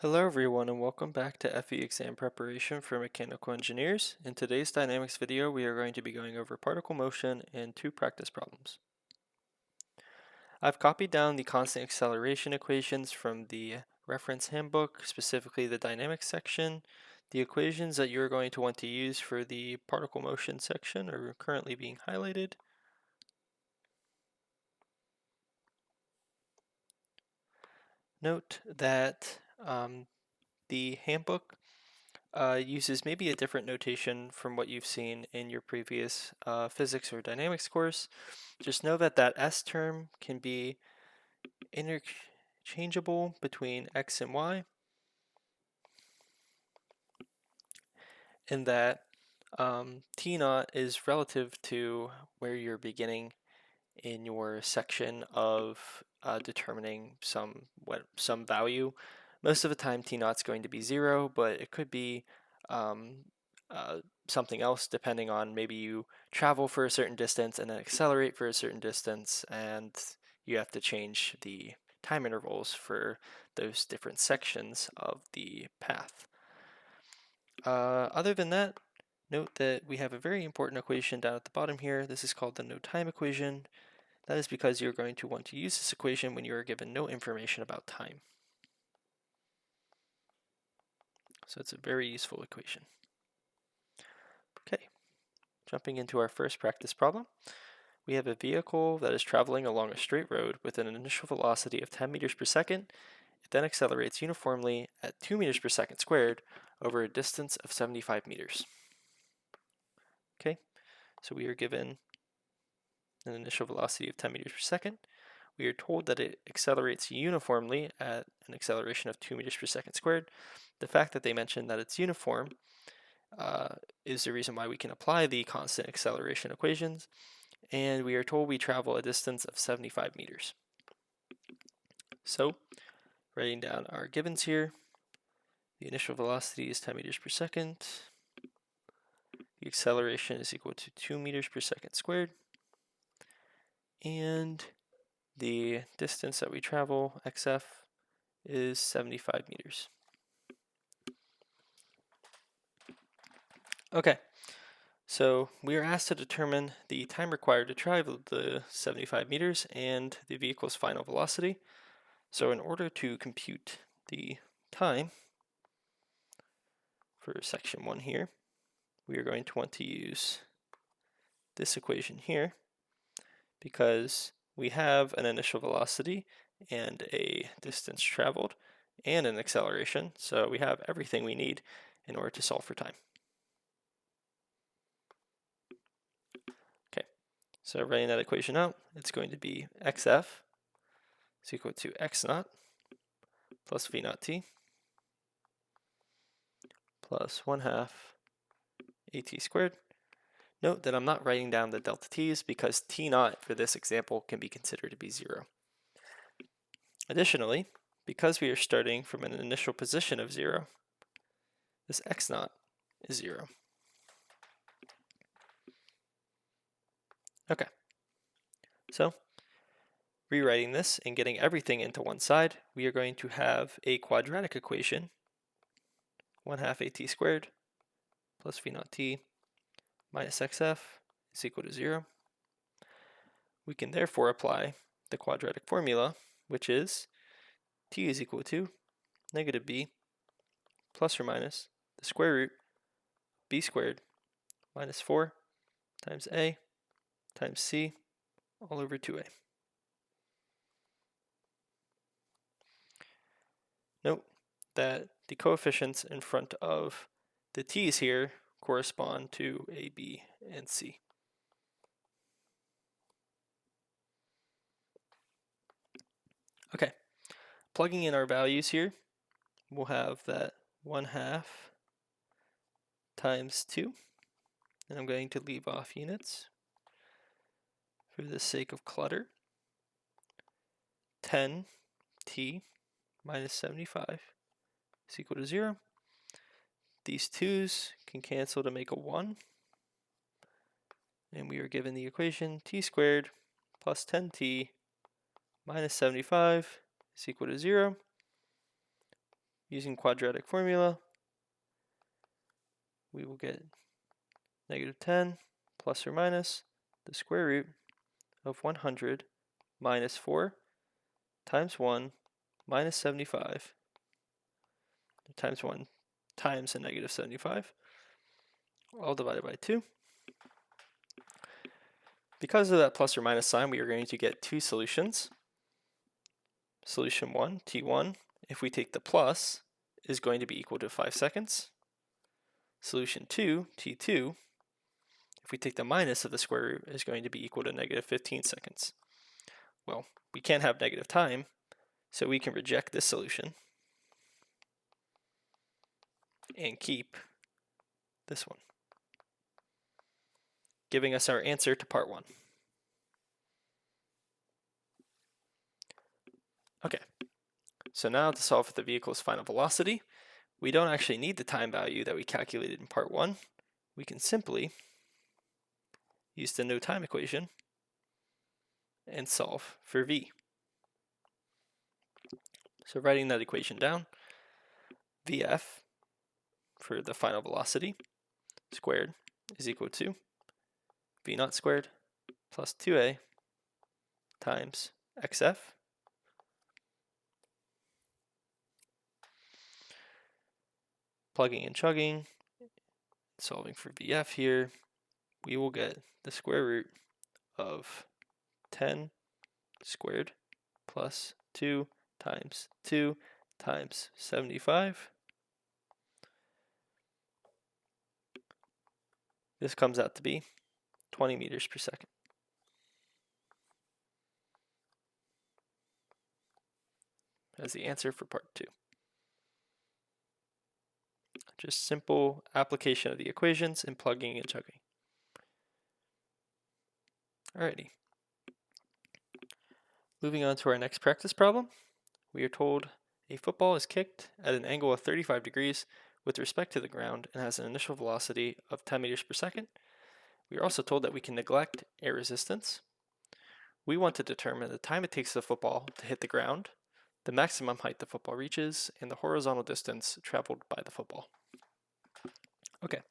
Hello everyone and welcome back to FE exam preparation for mechanical engineers. In today's dynamics video we are going to be going over particle motion and two practice problems. I've copied down the constant acceleration equations from the reference handbook, specifically the dynamics section. The equations that you're going to want to use for the particle motion section are currently being highlighted. Note that the handbook uses maybe a different notation from what you've seen in your previous physics or dynamics course. Just know that that S term can be interchangeable between X and Y, and that T naught is relative to where you're beginning in your section of determining some value. Most of the time T naught's going to be 0, but it could be um, something else depending on maybe you travel for a certain distance and then accelerate for a certain distance, and you have to change the time intervals for those different sections of the path. Other than that, note that we have a very important equation down at the bottom here. This is called the no time equation. That is because you're going to want to use this equation when you are given no information about time. So it's a very useful equation. Okay, jumping into our first practice problem. We have a vehicle that is traveling along a straight road with an initial velocity of 10 meters per second. It then accelerates uniformly at 2 meters per second squared over a distance of 75 meters. Okay, so we are given an initial velocity of 10 meters per second. We are told that it accelerates uniformly at an acceleration of 2 meters per second squared. The fact that they mentioned that it's uniform is the reason why we can apply the constant acceleration equations, and we are told we travel a distance of 75 meters. So, writing down our givens here, the initial velocity is 10 meters per second, the acceleration is equal to 2 meters per second squared, and the distance that we travel, xf, is 75 meters. Okay, so we are asked to determine the time required to travel the 75 meters and the vehicle's final velocity. So in order to compute the time for section 1 here, we are going to want to use this equation here because we have an initial velocity and a distance traveled and an acceleration, so we have everything we need in order to solve for time. Okay, so writing that equation out, it's going to be xf is equal to x naught plus v naught t plus 1/2 at squared. Note that I'm not writing down the delta t's because t naught for this example can be considered to be 0. Additionally, because we are starting from an initial position of 0, this x naught is 0. Okay, so rewriting this and getting everything into one side, we are going to have a quadratic equation, 1/2 at squared plus v naught t minus xf is equal to 0. We can therefore apply the quadratic formula, which is t is equal to negative b plus or minus the square root b squared minus 4 times a times c all over 2a. Note that the coefficients in front of the t's here correspond to a, b, and c. Okay, plugging in our values here, we'll have that 1/2 times 2, and I'm going to leave off units for the sake of clutter. 10t minus 75 is equal to 0. These 2's can cancel to make a 1, and we are given the equation t squared plus 10t minus 75 is equal to 0. Using quadratic formula, we will get -10 plus or minus the square root of 100 minus 4 times 1 minus 75 times 1 times a -75, all divided by 2. Because of that plus or minus sign, we are going to get two solutions. Solution 1, t1, if we take the plus, is going to be equal to 5 seconds. Solution 2, t2, if we take the minus of the square root, is going to be equal to -15 seconds. Well, we can't have negative time, so we can reject this solution and keep this one, giving us our answer to part 1. Okay, so now to solve for the vehicle's final velocity, we don't actually need the time value that we calculated in part 1. We can simply use the no time equation and solve for v. So writing that equation down, vf for the final velocity squared is equal to v naught squared plus 2a times xf plugging and chugging, solving for vf here, we will get the square root of 10 squared plus 2 times 2 times 75. This comes out to be 20 meters per second. As the answer for part 2. Just simple application of the equations and plugging and chugging. Alrighty. Moving on to our next practice problem, we are told a football is kicked at an angle of 35 degrees with respect to the ground and has an initial velocity of 10 meters per second. We are also told that we can neglect air resistance. We want to determine the time it takes the football to hit the ground, the maximum height the football reaches, and the horizontal distance traveled by the football. Okay,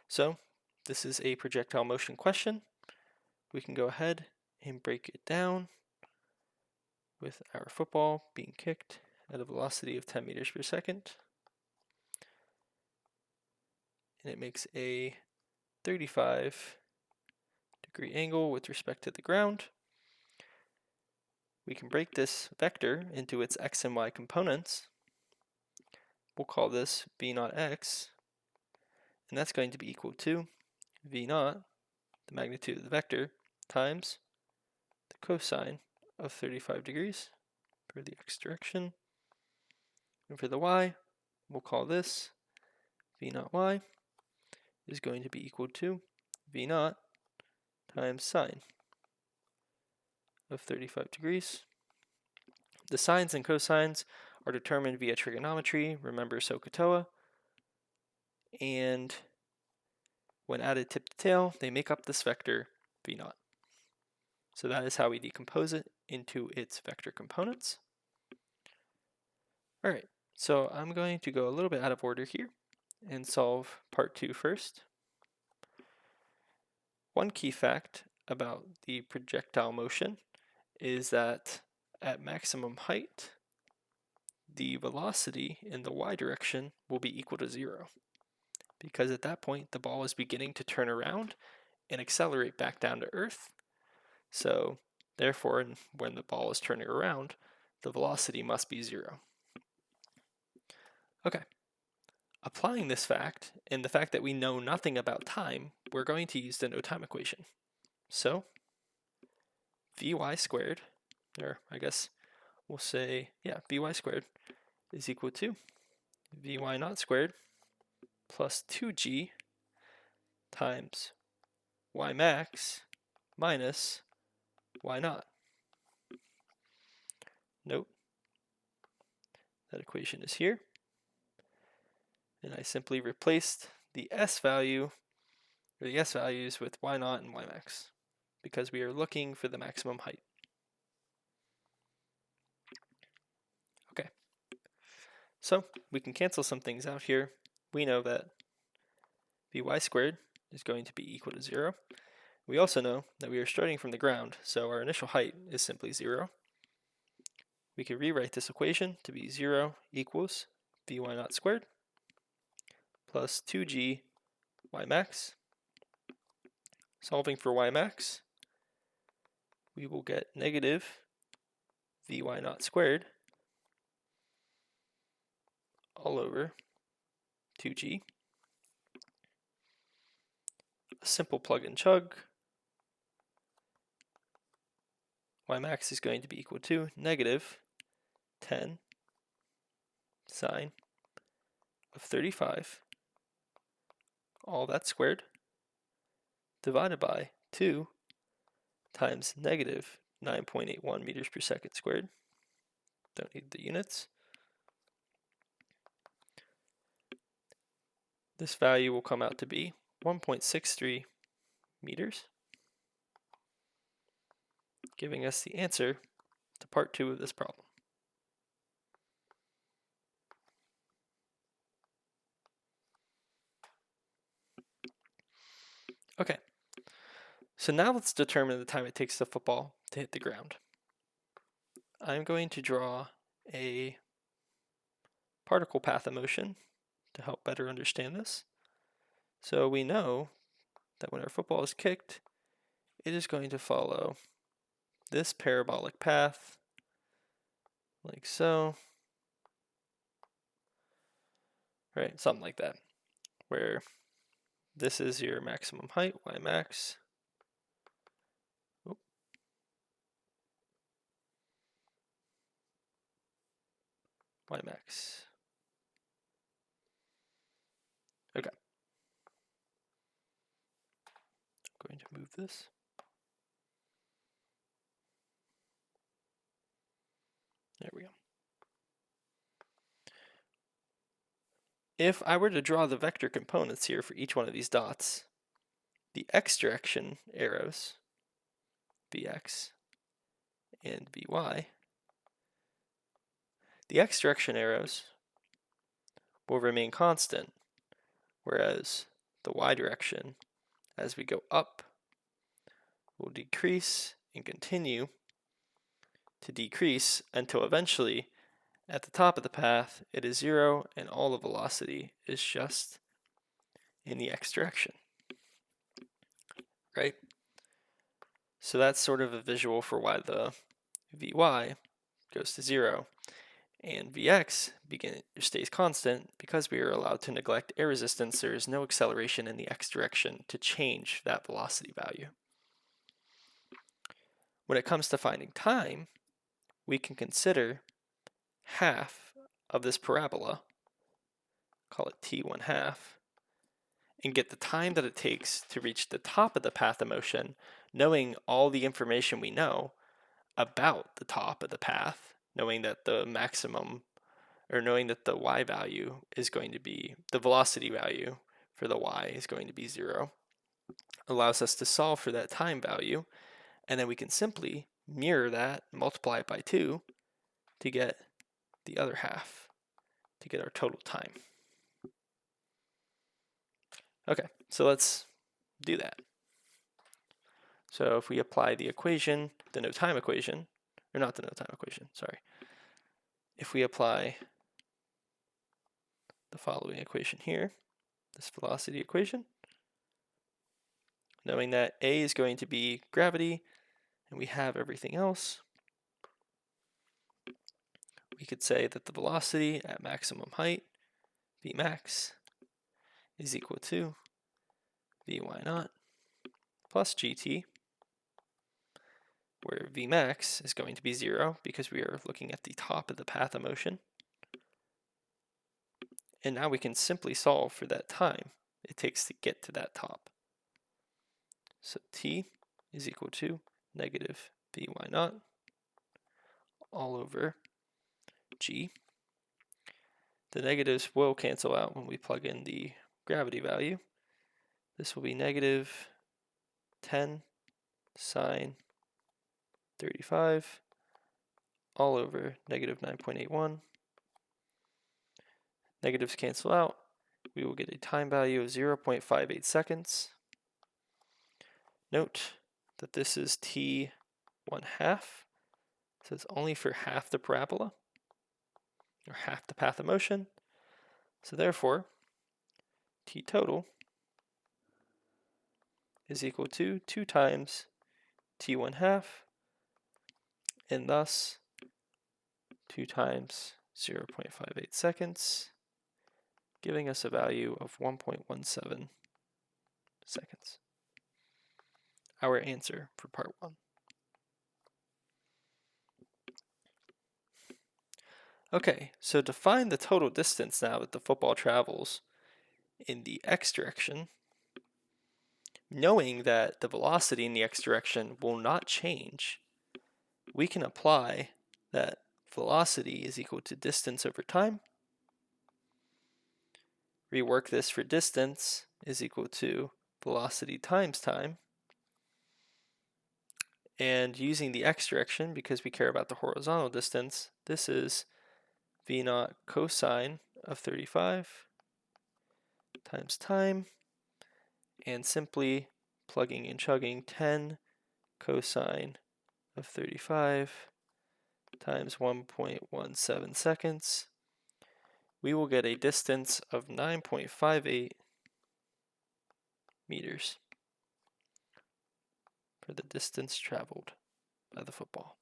so this is a projectile motion question. We can go ahead and break it down with our football being kicked at a velocity of 10 meters per second. And it makes a 35-degree angle with respect to the ground. We can break this vector into its x and y components. We'll call this v naught x, and that's going to be equal to v naught, the magnitude of the vector, times the cosine of 35 degrees for the x direction. And for the y, we'll call this v naught y is going to be equal to v naught times sine of 35 degrees. The sines and cosines are determined via trigonometry, remember SOHCAHTOA, and when added tip to tail, they make up this vector v naught. So that is how we decompose it into its vector components. Alright, so I'm going to go a little bit out of order here and solve part 2 first. One key fact about the projectile motion is that at maximum height, the velocity in the y direction will be equal to 0, because at that point the ball is beginning to turn around and accelerate back down to Earth. So therefore, when the ball is turning around, the velocity must be 0. Okay, applying this fact and the fact that we know nothing about time, we're going to use the no time equation. So vy squared, or I guess we'll say, yeah, vy squared is equal to vy naught squared plus 2g times y max minus y naught. Note that equation is here, and I simply replaced the s value, or the s values, with y naught and y max, because we are looking for the maximum height. Okay, So we can cancel some things out here. We know that Vy squared is going to be equal to 0. We also know that we are starting from the ground, so our initial height is simply 0. We can rewrite this equation to be 0 equals Vy naught squared plus 2g y max. Solving for y max, we will get negative Vy naught squared all over 2g. A simple plug and chug. Y max is going to be equal to negative 10 sine of 35, all that squared, divided by 2 times negative 9.81 meters per second squared. Don't need the units. This value will come out to be 1.63 meters, giving us the answer to part 2 of this problem. Okay, so now let's determine the time it takes the football to hit the ground. I'm going to draw a particle path of motion to help better understand this. So we know that when our football is kicked, it is going to follow this parabolic path, like so, right? Something like that, where this is your maximum height, y max. Y max. Okay. I'm going to move this. There we go. If I were to draw the vector components here for each one of these dots, the x direction arrows, Vx and Vy, the x direction arrows will remain constant, whereas the y direction, as we go up, will decrease and continue to decrease until eventually, at the top of the path, it is 0 and all the velocity is just in the x direction, right? So that's sort of a visual for why the Vy goes to 0 and Vx stays constant because we are allowed to neglect air resistance. There is no acceleration in the x direction to change that velocity value. When it comes to finding time, we can consider half of this parabola, call it t1/2, and get the time that it takes to reach the top of the path of motion, knowing all the information we know about the top of the path, knowing that the maximum, or knowing that the y value is going to be, the velocity value for the y is going to be 0, allows us to solve for that time value, and then we can simply mirror that, multiply it by 2 to get the other half, to get our total time. Okay, so let's do that. So if we apply the equation, the no time equation, or not the no time equation, sorry. If we apply the following equation here, this velocity equation, knowing that A is going to be gravity and we have everything else, we could say that the velocity at maximum height, Vmax, is equal to Vy naught plus gt, where Vmax is going to be 0 because we are looking at the top of the path of motion. And now we can simply solve for that time it takes to get to that top. So t is equal to negative Vy naught all over g. The negatives will cancel out when we plug in the gravity value. This will be negative 10 sine 35 all over negative 9.81 Negatives cancel out. We will get a time value of 0.58 seconds. Note that this is t 1/2, so it's only for half the parabola, or half the path of motion. So therefore, t total is equal to 2 times t 1/2, and thus 2 times 0.58 seconds, giving us a value of 1.17 seconds. Our answer for part 1. Okay, so to find the total distance now that the football travels in the x direction, knowing that the velocity in the x direction will not change, we can apply that velocity is equal to distance over time. Rework this for distance is equal to velocity times time. And using the x direction, because we care about the horizontal distance, this is v naught cosine of 35 times time, and simply plugging and chugging 10 cosine of 35 times 1.17 seconds, we will get a distance of 9.58 meters for the distance traveled by the football.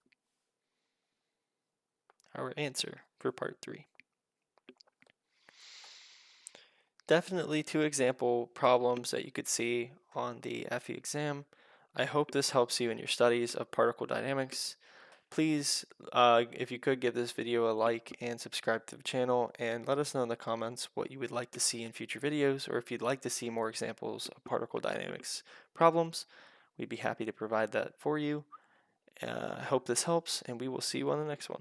Our answer for part 3. Definitely 2 example problems that you could see on the FE exam. I hope this helps you in your studies of particle dynamics. Please, if you could, give this video a like and subscribe to the channel, and let us know in the comments what you would like to see in future videos, or if you'd like to see more examples of particle dynamics problems. We'd be happy to provide that for you. I hope this helps, and we will see you on the next one.